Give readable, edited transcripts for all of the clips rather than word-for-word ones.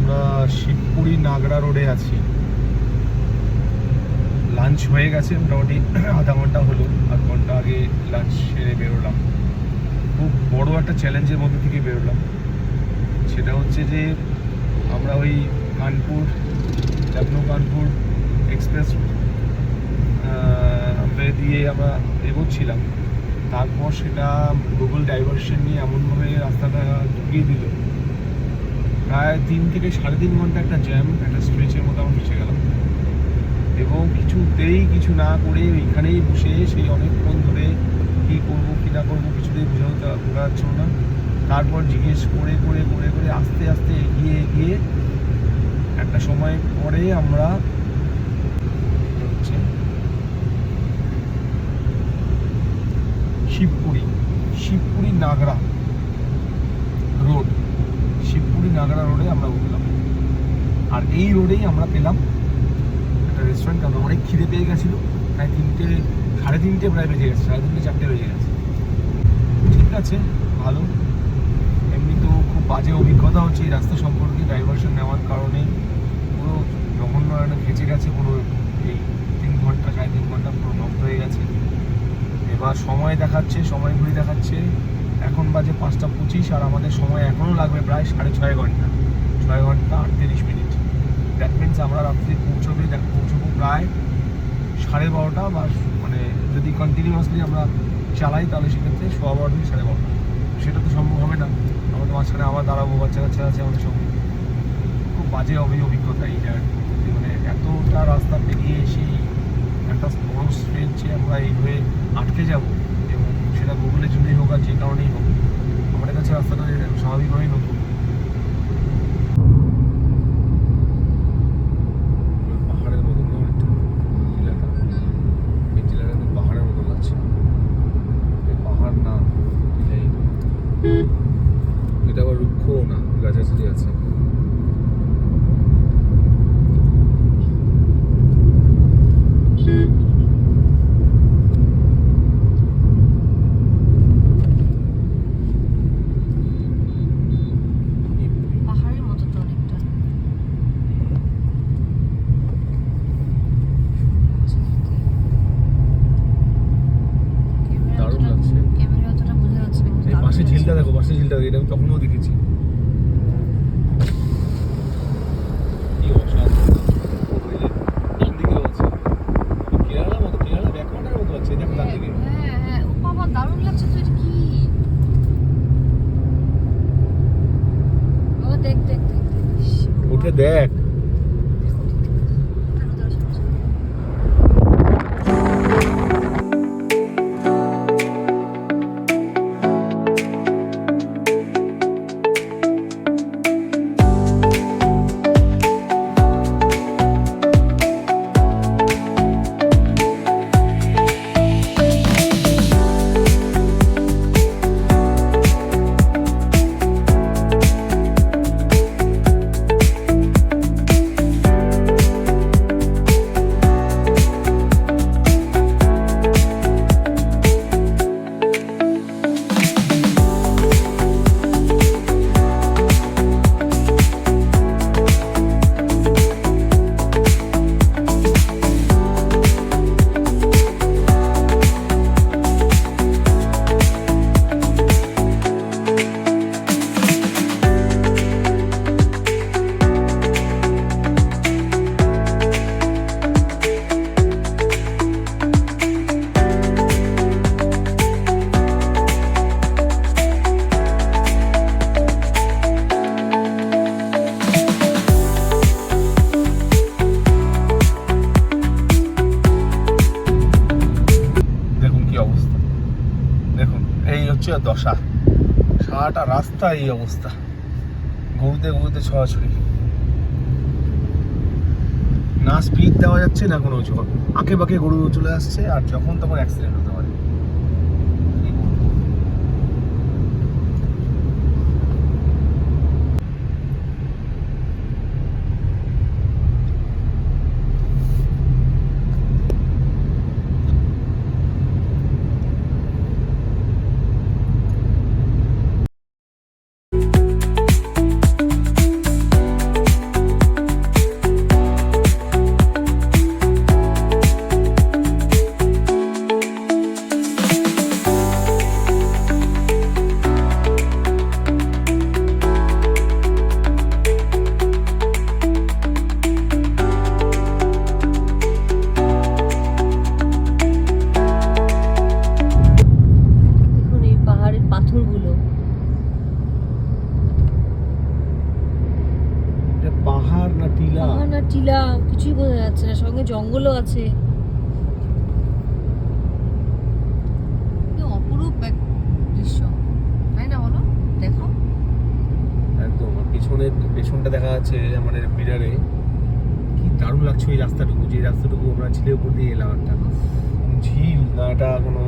আমরা শিবপুরি নাগড়া রোডে আছি। লাঞ্চ হয়ে গেছে মোটামুটি আধা ঘন্টা হলো, আধ ঘন্টা আগে লাঞ্চ সেরে বেরোলাম। খুব বড় একটা চ্যালেঞ্জের মধ্যে থেকে বেরোলাম। সেটা হচ্ছে যে আমরা ওই কানপুর লখনৌ কানপুর এক্সপ্রেস দিয়ে আমরা এগোচ্ছিলাম। তারপর সেটা গুগল ডাইভারশন নিয়ে এমনভাবে রাস্তাটা ঢুকিয়ে দিল, প্রায় 3 থেকে 3.5 ঘন্টা একটা জ্যাম, একটা স্ট্রেচের মতো আমরা ফেসে গেলাম। এবং কিছুতেই কিছু না করে ওইখানেই বসে সেই অনেকক্ষণ ধরে কী করবো কী না করবো কিছুতেই বোঝা যাচ্ছিল না। তারপর জিজ্ঞেস করে করে করে করে আস্তে আস্তে এগিয়ে এগিয়ে একটা সময় পরে আমরা হচ্ছে শিবপুরি নাগড়া রোড, শিবপুরি নাগড়া রোডে আমরা উঠলাম। আর এই রোডেই আমরা পেলাম একটা রেস্টুরেন্ট। আমরা অনেক খিদে পেয়ে গেছিলো, প্রায় 3:30 প্রায় বেজে গেছে, 3:30 4টে বেজে গেছে। ঠিক আছে, ভালো। এমনি তো খুব বাজে অভিজ্ঞতা হচ্ছে এই রাস্তা সম্পর্কে, ডাইভারশন নেওয়ার কারণে পুরো জঘন্য একটা ঘেঁচে গেছে। পুরো এই 3 ঘন্টা 3.5 ঘন্টা পুরো নষ্ট হয়ে গেছে। এবার সময় দেখাচ্ছে, সময় ঘুরে দেখাচ্ছে এখন বাজে 5টা 25, আর আমাদের সময় এখনও লাগবে প্রায় 6.5 ঘন্টা, 6 ঘন্টা 38 মিনিট। দ্যাট মিনস আমরা রাত্রে পৌঁছবো প্রায় 12:30 বা মানে যদি কন্টিনিউয়াসলি আমরা চালাই তাহলে সেক্ষেত্রে 12:15 থেকে 12:30। সেটা তো সম্ভব হবে না, আমাদের মাঝখানে আবার দাঁড়াবো, বাচ্চা কাচ্চা আছে আমাদের সঙ্গে। খুব বাজে অভিজ্ঞতা এই জায়গাটা। মানে এতটা রাস্তা পেরিয়ে এসেই একটা বড় স্ট্রেচে আমরা এইভাবে আটকে যাব, এবং সেটা গুগলের জন্যই হোক আর যে কারণেই হোক, আমাদের কাছে রাস্তাটা স্বাভাবিকভাবেই নতুন। পাহাড়ের মতন জেলাটা, এই জেলাটাতে পাহাড়ের মতো লাগছে। পাহাড় না, এটা আবার রুক্ষও না, গাছাগাছালি আছে। ঝিলটা দেখো, পাশে ঝিলটা, এটা আমি তখনও দেখেছি। কি অসাধারণ! ডান দিকেও আছে, কেরালার মতো, কেরালা ব্যাকওয়াটারের মতো আছে। দেখো ডান দিকে। হ্যাঁ হ্যাঁ, ও বাবা দারুণ লাগছে তো। এটা কি? ও দেখ দেখ দেখ, উঠে দেখ। দশা, সারাটা রাস্তা এই অবস্থা, গরুতে গরুতে ছড়াছড়ি, না স্পিড দেওয়া যাচ্ছে না কোনো কিছু। আঁকে বাঁকে গরু চলে আসছে, আর যখন তখন অ্যাক্সিডেন্ট হতে পারে। পাহাড় না টিলা, পাহাড় না টিলা কিছুই বোঝা যাচ্ছে না, সঙ্গে জঙ্গলও আছে। কি অপরূপ এক দৃশ্য, তাই না বলো? দেখো একদম। আর পেছনটা দেখা যাচ্ছে আমাদের মিরারে। কি দারুণ লাগছে ওই রাস্তাটুকু, যে রাস্তাটুকু আমরা ঝিলের উপর দিয়ে এলাম। একটা ঝিল না, এটা কোনো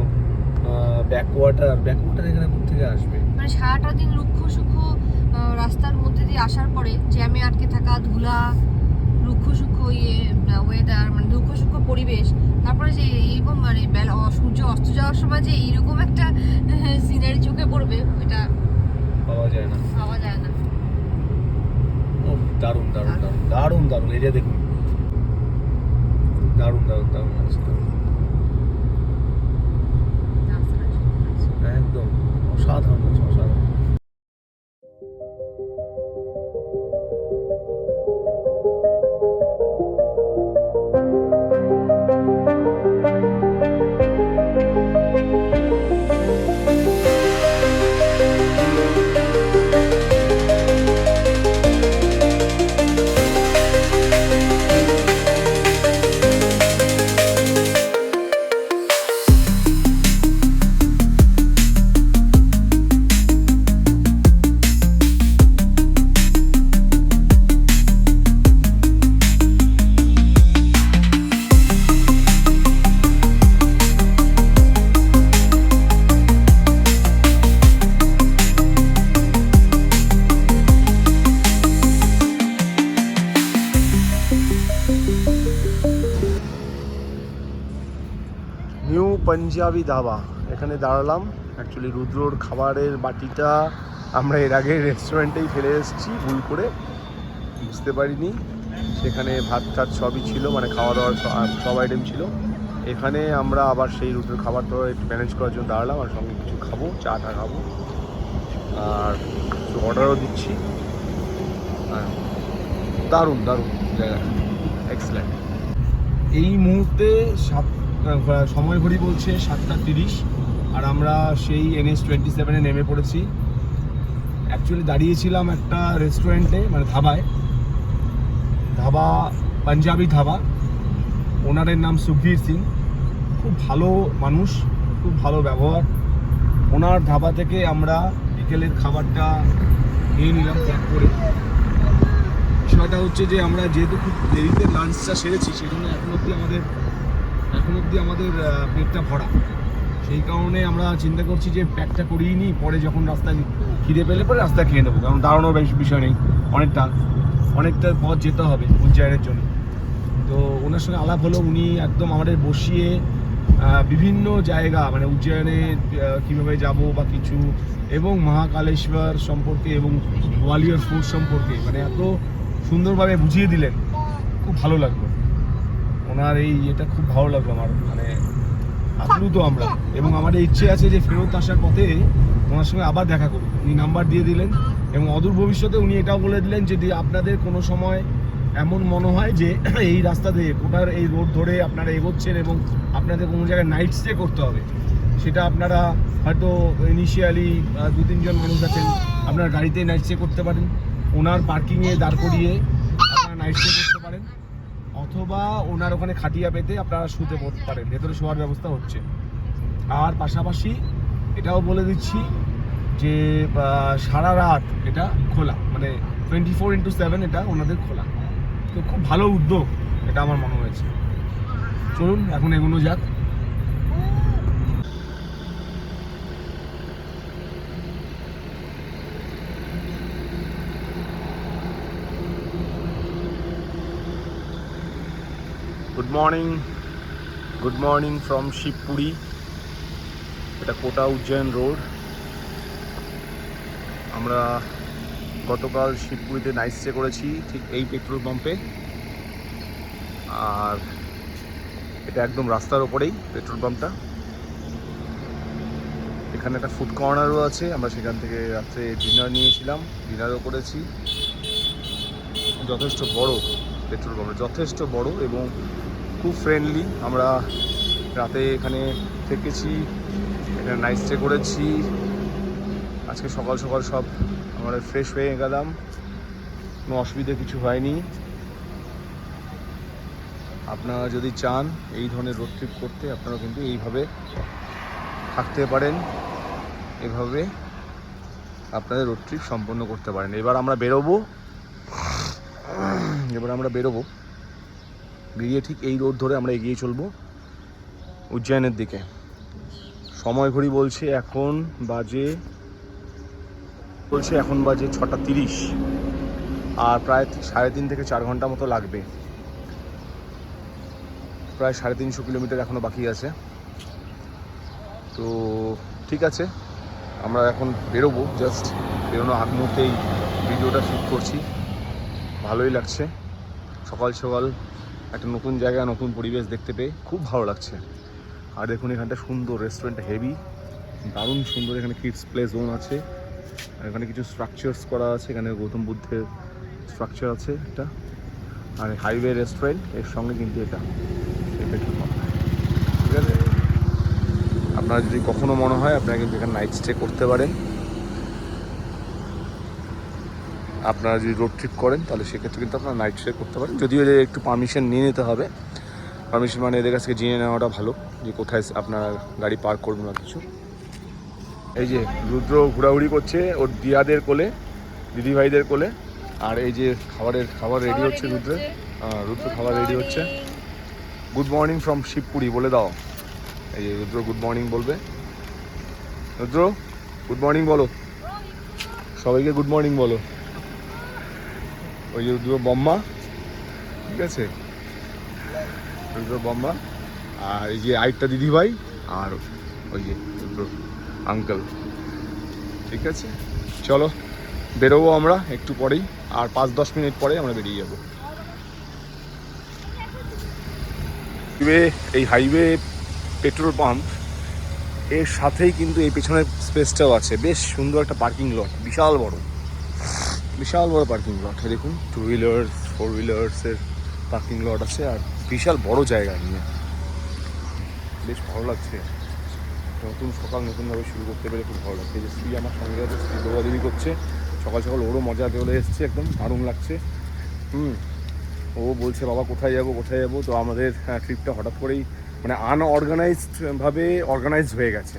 ব্যাকওয়াটার এখানে কোথেকে আসবে? মানে সারাটা দিন রুক্ষ সুক্ষ রাস্তার মধ্যে দিয়ে আসার পরে জ্যামে আটকে থাকা, ধুলা, রুক্ষ সূক্ষ্ম ওয়েদার, মানে রুক্ষ সূক্ষ্ম পরিবেশ, তারপরে যে এইরকম মানে সূর্য অস্ত যাওয়ার সময় যে এইরকম একটা সিনারি চোখে পড়বে, এটা পাওয়া যায় না। ও দারুণ দারুণ দারুণ দারুণ দারুণ এরিয়া দেখুন, দারুণ দারুণ দারুণ লাগছে। একদম অসাধারণ লাগছে, অসাধারণ। নিউ পাঞ্জাবি ধাবা, এখানে দাঁড়ালাম। অ্যাকচুয়ালি রুদ্রর খাবারের বাটিটা আমরা এর আগে রেস্টুরেন্টেই ফেলে এসেছি, ভুল করে, বুঝতে পারিনি। সেখানে ভাত টাত সবই ছিল, মানে খাওয়া দাওয়ার সব আইটেম ছিল। এখানে আমরা আবার সেই রুদ্রর খাবারটা একটু ম্যানেজ করার জন্য দাঁড়ালাম, আর সঙ্গে কিছু খাবো, চা টা খাবো, আর কিছু অর্ডারও দিচ্ছি। দারুণ দারুণ জায়গা, এক্সেলেন্ট। এই মুহূর্তে সময় ঘড়ি বলছে 7:30, আর আমরা সেই NH-27 নেমে পড়েছি। অ্যাকচুয়ালি দাঁড়িয়েছিলাম একটা রেস্টুরেন্টে, মানে ধাবা, পাঞ্জাবি ধাবা। ওনারের নাম সুখবীর সিং, খুব ভালো মানুষ, খুব ভালো ব্যবহার। ওনার ধাবা থেকে আমরা বিকেলের খাবারটা নিয়ে নিলাম ত্যাগ করে। বিষয়টা হচ্ছে যে আমরা যেহেতু খুব দেরিতে লাঞ্চটা সেরেছি, সেই জন্য এখন অবধি আমাদের পেটটা ভরা। সেই কারণে আমরা চিন্তা করছি যে প্যাকটা করিয়ে নিই, পরে যখন রাস্তায় খিদে পেলে পরে রাস্তায় খেয়ে নেবো, কারণ দাঁড়ানোর বিষয় নেই, অনেকটা পথ যেতে হবে উজ্জয়নের জন্য। তো ওনার সঙ্গে আলাপ হলো, উনি একদম আমাদের বসিয়ে বিভিন্ন জায়গা, মানে উজ্জয়নে কীভাবে যাব বা কিছু, এবং মহাকালেশ্বর সম্পর্কে এবং গোয়ালিয়র ফোর্ট সম্পর্কে, মানে এত সুন্দরভাবে বুঝিয়ে দিলেন, খুব ভালো লাগলো। ওনার এটা খুব ভালো লাগলো আমার, মানে আপ্লুত আমরা। এবং আমাদের ইচ্ছে আছে যে ফেরত আসার পথে ওনার সঙ্গে আবার দেখা করব। উনি নাম্বার দিয়ে দিলেন, এবং অদূর ভবিষ্যতে উনি এটাও বলে দিলেন যদি আপনাদের কোনো সময় এমন মনে হয় যে এই রাস্তা দিয়ে কোটার এই রোড ধরে আপনারা এগোচ্ছেন এবং আপনাদের কোনো জায়গায় নাইট স্টে করতে হবে, সেটা আপনারা হয়তো ইনিশিয়ালি 2-3 জন মানুষ আছেন, আপনার গাড়িতেই নাইট স্টে করতে পারেন, ওনার পার্কিংয়ে দাঁড় করিয়ে আপনারা নাইট স্টে করতে পারেন, অথবা ওনার ওখানে খাটিয়া পেতে আপনারা শুতে পড়তে পারেন, ভেতরে শোয়ার ব্যবস্থা হচ্ছে। আর পাশাপাশি এটাও বলে দিচ্ছি যে সারা রাত এটা খোলা, মানে 24/7 এটা ওনাদের খোলা। তো খুব ভালো উদ্যোগ এটা আমার মনে হয়েছে। চলুন এখন এগোনো যাক। Good morning from Shivpuri. এটা কোটা উজ্জয়ন রোড। আমরা গতকাল শিবপুরিতে নাইট স্টে করেছি, ঠিক এই পেট্রোল পাম্পে। আর এটা একদম রাস্তার ওপরেই পেট্রোল পাম্পটা। এখানে একটা ফুড কর্নারও আছে, আমরা সেখান থেকে রাত্রে ডিনার নিয়েছিলাম, ডিনারও করেছি। যথেষ্ট বড় পেট্রোল পাম্প, যথেষ্ট বড় এবং খুব ফ্রেন্ডলি। আমরা রাতে এখানে থেকেছি, এখানে নাইট স্টে করেছি। আজকে সকাল সকাল সব আমরা ফ্রেশ হয়ে গেলাম, কোনো অসুবিধা কিছু হয়নি। আপনারা যদি চান এই ধরনের রোড ট্রিপ করতে, আপনারা কিন্তু এইভাবে থাকতে পারেন, এভাবে আপনাদের রোড ট্রিপ সম্পন্ন করতে পারেন। এবার আমরা বেরোবো, বেরিয়ে ঠিক এই রোড ধরে আমরা এগিয়ে চলবো উজ্জয়নের দিকে। সময় ঘড়ি বলছে এখন বাজে 6:30, আর প্রায় 3.5 থেকে 4 ঘন্টা মতো লাগবে। প্রায় 350 কিলোমিটার এখনও বাকি আছে। তো ঠিক আছে, আমরা এখন বেরোবো। জাস্ট বেরোনোর আগ মুহূর্তেই ভিডিওটা শ্যুট করছি, ভালোই লাগছে। সকাল সকাল একটা নতুন জায়গা, নতুন পরিবেশ দেখতে পেয়ে খুব ভালো লাগছে। আর দেখুন এখানটা সুন্দর, রেস্টুরেন্টটা হেভি, দারুণ সুন্দর। এখানে কিডস প্লে জোন আছে, আর এখানে কিছু স্ট্রাকচার্স করা আছে। এখানে গৌতম বুদ্ধের স্ট্রাকচার আছে একটা, আর হাইওয়ে রেস্টুরেন্ট এর সঙ্গে কিন্তু এটা পেট্রোল পাম্প। ঠিক আছে, আপনারা যদি কখনো মনে হয় আপনারা কিন্তু এখানে নাইট স্টে করতে পারেন। আপনারা যদি রোড ট্রিপ করেন তাহলে সেক্ষেত্রে কিন্তু আপনারা নাইট স্টে করতে পারেন, যদিও এদের একটু পারমিশন নিয়ে নিতে হবে। পারমিশন মানে এদের কাছ থেকে জেনে নেওয়াটা ভালো যে কোথায় আপনারা গাড়ি পার্ক করবেন না কিছু। এই যে রুদ্র ঘোরাঘুরি করছে ওর দিয়াদের কোলে, দিদিভাইদের কোলে। আর এই যে খাবার রেডি হচ্ছে রুদ্র খাবার রেডি হচ্ছে। গুড মর্নিং ফ্রম শিবপুরি বলে দাও। এই যে রুদ্র গুড মর্নিং বলবে। রুদ্র গুড মর্নিং বলো, সবাইকে গুড মর্নিং বলো। ওই যে রুদ্র বম্মা, ঠিক আছে, রুদ্র বম্মা। আর এই যে আরেকটা দিদিভাই, আর ওই যে রুদ্র আঙ্কেল। ঠিক আছে, চলো বেরোবো আমরা একটু পরেই, আর 5-10 মিনিট পরে আমরা বেরিয়ে যাবো। এই হাইওয়ে পেট্রোল পাম্প এর সাথেই কিন্তু এই পেছনের স্পেসটাও আছে, বেশ সুন্দর একটা পার্কিং লট, বিশাল বড় পার্কিং লট। দেখুন 2 হুইলার্স 4 হুইলার্সের পার্কিং লট আছে, আর বিশাল বড় জায়গা নিয়ে বেশ ভালো লাগছে। নতুন সকাল নতুনভাবে শুরু করতে পেরে খুব ভালো লাগছে। যে শ্রী আমার সঙ্গে আছে, শ্রী দৌড়াদৌড়ি করছে সকাল সকাল, ওরও মজা চলে এসছে, একদম দারুণ লাগছে। ও বলছে বাবা কোথায় যাবো। তো আমাদের ট্রিপটা হঠাৎ করেই মানে আনঅর্গানাইজডভাবে অর্গানাইজড হয়ে গেছে।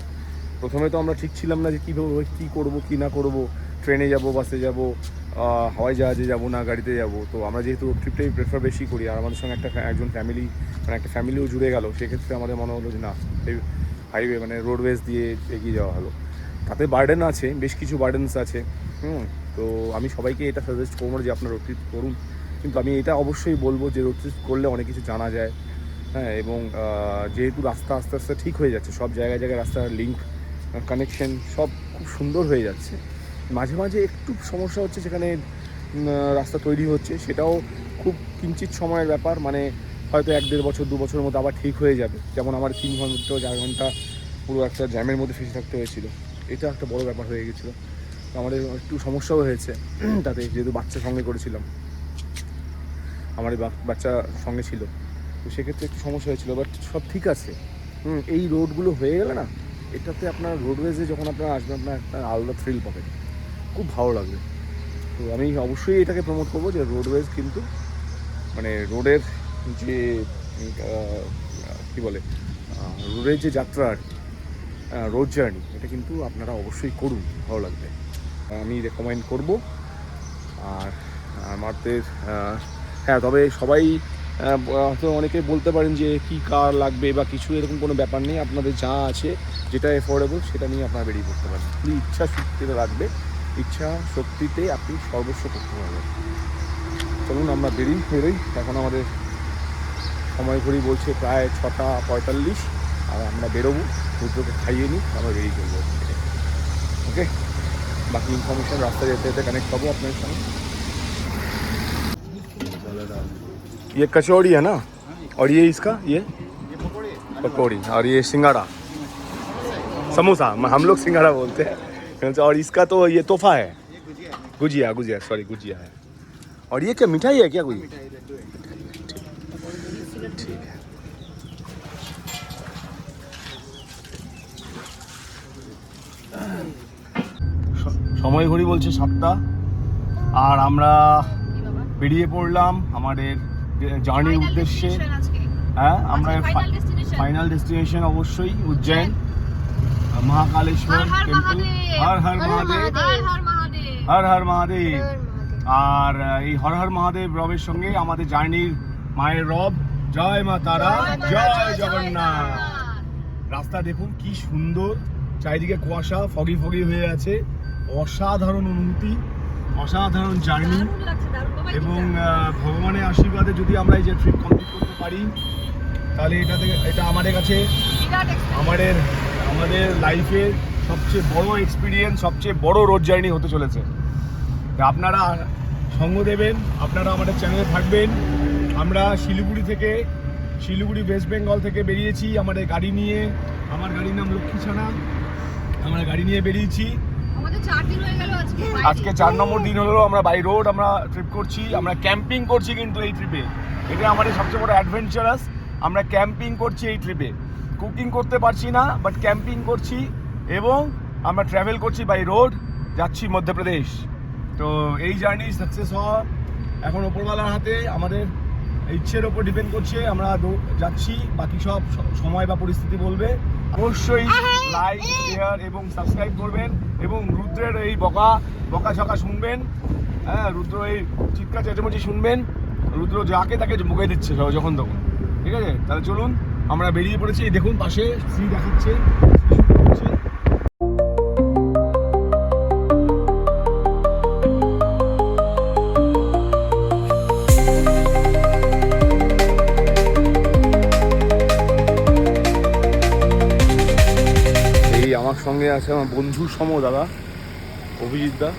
প্রথমে তো আমরা ঠিক ছিলাম না যে কীভাবে কী করবো কী না করবো, ট্রেনে যাব, বাসে যাব, হাওয়াই জাহাজে যাব না গাড়িতে যাব। তো আমরা যেহেতু রোড ট্রিপটাই প্রেফার বেশি করি, আর আমাদের সঙ্গে একজন ফ্যামিলি মানে একটা ফ্যামিলিও জুড়ে গেল, সেক্ষেত্রে আমাদের মনে হলো যে না, এই হাইওয়ে মানে রোডওয়েজ দিয়ে এগিয়ে যাওয়া হলো। তাতে বার্ডেন আছে, বেশ কিছু বার্ডেন্স আছে। তো আমি সবাইকে এটা সাজেস্ট করবো যে আপনারা রোড ট্রিপ করুন, কিন্তু আমি এটা অবশ্যই বলবো যে রোড ট্রিপ করলে অনেক কিছু জানা যায়। হ্যাঁ, এবং যেহেতু রাস্তা আস্তে আস্তে ঠিক হয়ে যাচ্ছে, সব জায়গায় রাস্তার লিঙ্ক কানেকশন সব খুব সুন্দর হয়ে যাচ্ছে। মাঝে মাঝে একটু সমস্যা হচ্ছে, সেখানে রাস্তা তৈরি হচ্ছে, সেটাও খুব কিঞ্চিত সময়ের ব্যাপার। মানে হয়তো 1-1.5 বছর 2 বছরের মধ্যে আবার ঠিক হয়ে যাবে। যেমন আমার 3 ঘন্টা 4 ঘন্টা পুরো একটা জ্যামের মধ্যে ফেসে থাকতে হয়েছিল, এটা একটা বড় ব্যাপার হয়ে গেছিলো। তো আমাদের একটু সমস্যাও হয়েছে তাতে, যেহেতু বাচ্চা সঙ্গে করেছিলাম, আমার বাচ্চা সঙ্গে ছিল, তো সেক্ষেত্রে একটু সমস্যা হয়েছিল। বাট সব ঠিক আছে। এই রোডগুলো হয়ে গেলে না, এটাতে আপনার রোডওয়েজে যখন আপনারা আসবেন, আপনার একটা আলাদা থ্রিল পাবেন, খুব ভালো লাগবে। তো আমি অবশ্যই এটাকে প্রমোট করবো যে রোডওয়েজ কিন্তু মানে রোডের যে কী বলে, রোডের যে যাত্রা আর কি, রোড জার্নি, এটা কিন্তু আপনারা অবশ্যই করুন, ভালো লাগবে, আমি রেকমেন্ড করব। আর আমাদের হ্যাঁ, তবে সবাই হয়তো অনেকে বলতে পারেন যে কি কার লাগবে বা কিছু, এরকম কোনো ব্যাপার নেই। আপনাদের যা আছে, যেটা অ্যাফোর্ডেবল, সেটা নিয়ে আপনারা বেরিয়ে পড়তে পারেন। শুধু ইচ্ছা শক্তিতে লাগবে, ইচ্ছা শক্তিতে আপনি সর্বস্ব করতে পারবেন। চলুন আমরা বেরোই। এখন আমাদের সময় ঘড়ি বলছে প্রায় 6:45, আর আমরা বেরোবো, রুদ্রকে খাইয়ে নিই, আমরা বেরিয়ে চলবো। ওকে, বাকি ইনফরমেশান রাস্তায় যেতে যেতে কানেক্ট পাবো আপনার সঙ্গে। ये कचौड़ी है ना, और ये इसका ये पकौड़ी, और ये सिंगाड़ा समोसा, हम लोग सिंगाड़ा बोलते हैं। और इसका तो ये तोहफा है, गुजिया सॉरी गुजिया है। और ये क्या मिठाई है क्या कोई? ठीक है। সময় ঘড়ি বলছে 7টা, আর আমরা বেরিয়ে পড়লাম আমাদের জার্নির উদ্দেশ্যে। হ্যাঁ, আমরা ফাইনাল ডেস্টিনেশন অবশ্যই উজ্জয়ন মহাকালেশ্বর টেম্পল। হর হর মহাদেব, হর হর মহাদেব। আর এই হর হর মহাদেব রবের সঙ্গে আমাদের জার্নির মায়ের রব। জয় মা তারা, জয় জগন্নাথ। রাস্তা দেখুন কি সুন্দর, চারিদিকে কুয়াশা, ফগি ফগি হয়ে আছে। অসাধারণ অনুভূতি, অসাধারণ জার্নি। এবং ভগবানের আশীর্বাদে যদি আমরা এই যে ট্রিপ কমপ্লিট করতে পারি, তাহলে এটা আমাদের কাছে আমাদের লাইফের সবচেয়ে বড় এক্সপিরিয়েন্স, সবচেয়ে বড় রোড জার্নি হতে চলেছে। আপনারা সঙ্গ দেবেন, আপনারা আমাদের চ্যানেলে থাকবেন। আমরা শিলিগুড়ি ওয়েস্ট বেঙ্গল থেকে বেরিয়েছি আমাদের গাড়ি নিয়ে। আমার গাড়ির নাম লক্ষ্মীছানা। আমরা গাড়ি নিয়ে বেরিয়েছি। আজকে 4 নম্বর দিন হলো আমরা বাই রোড আমরা ট্রিপ করছি। আমরা ক্যাম্পিং করছি কিন্তু এই ট্রিপে, এটা আমাদের সবচেয়ে বড় অ্যাডভেঞ্চারাস। আমরা ক্যাম্পিং করছি এই ট্রিপে, কুকিং করতে পারছি না, বাট ক্যাম্পিং করছি। এবং আমরা ট্রাভেল করছি বাই রোড, যাচ্ছি মধ্যপ্রদেশ। তো এই জার্নি সাকসেস হওয়া এখন ওপরওয়ালার হাতে, আমাদের ইচ্ছের ওপর ডিপেন্ড করছে। আমরা যাচ্ছি, বাকি সব সময় বা পরিস্থিতি বলবে। অবশ্যই লাইক, শেয়ার এবং সাবস্ক্রাইব করবেন। এবং রুদ্রের এই বকা ঝকা শুনবেন। হ্যাঁ, রুদ্র এই চিৎকার চেঁচামেচি শুনবেন। রুদ্র যাকে তাকে মুখে দিচ্ছে যখন তখন। ঠিক আছে, তাহলে চলুন আমরা বেরিয়ে পড়েছি। দেখুন পাশে শ্রী দেখাচ্ছে, আমার সঙ্গে আছে আমার বন্ধু সম দাদা অভিজিৎ দা।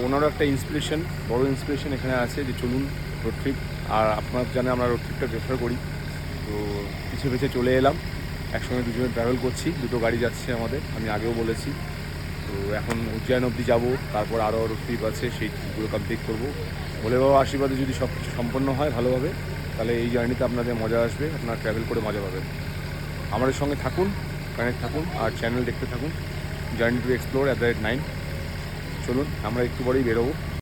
ওনারও একটা ইন্সপিরেশন, বড় ইন্সপিরেশন এখানে আছে যে চলুন রোড ট্রিপ। আর আপনার জানে আমরা রোড ট্রিপটা প্রেফার করি, তো পিছিয়ে পিছিয়ে চলে এলাম। একসঙ্গে দুজনে ট্রাভেল করছি, দুটো গাড়ি যাচ্ছে আমাদের, আমি আগেও বলেছি। তো এখন উজ্জয়ন অবধি যাবো, তারপর আরও রোড ট্রিপ আছে, সেই ট্রিপগুলো কমপ্লিট করবো। ভোলে বাবা আশীর্বাদে যদি সব কিছু সম্পন্ন হয় ভালোভাবে, তাহলে এই জার্নিতে আপনাদের মজা আসবে, আপনারা ট্রাভেল করে মজা পাবেন। আমাদের সঙ্গে থাকুন, কানেক্ট থাকুন, আর চ্যানেল দেখতে থাকুন জার্নি টু এক্সপ্লোর @9। চলুন আমরা একটু পরেই বেরোবো।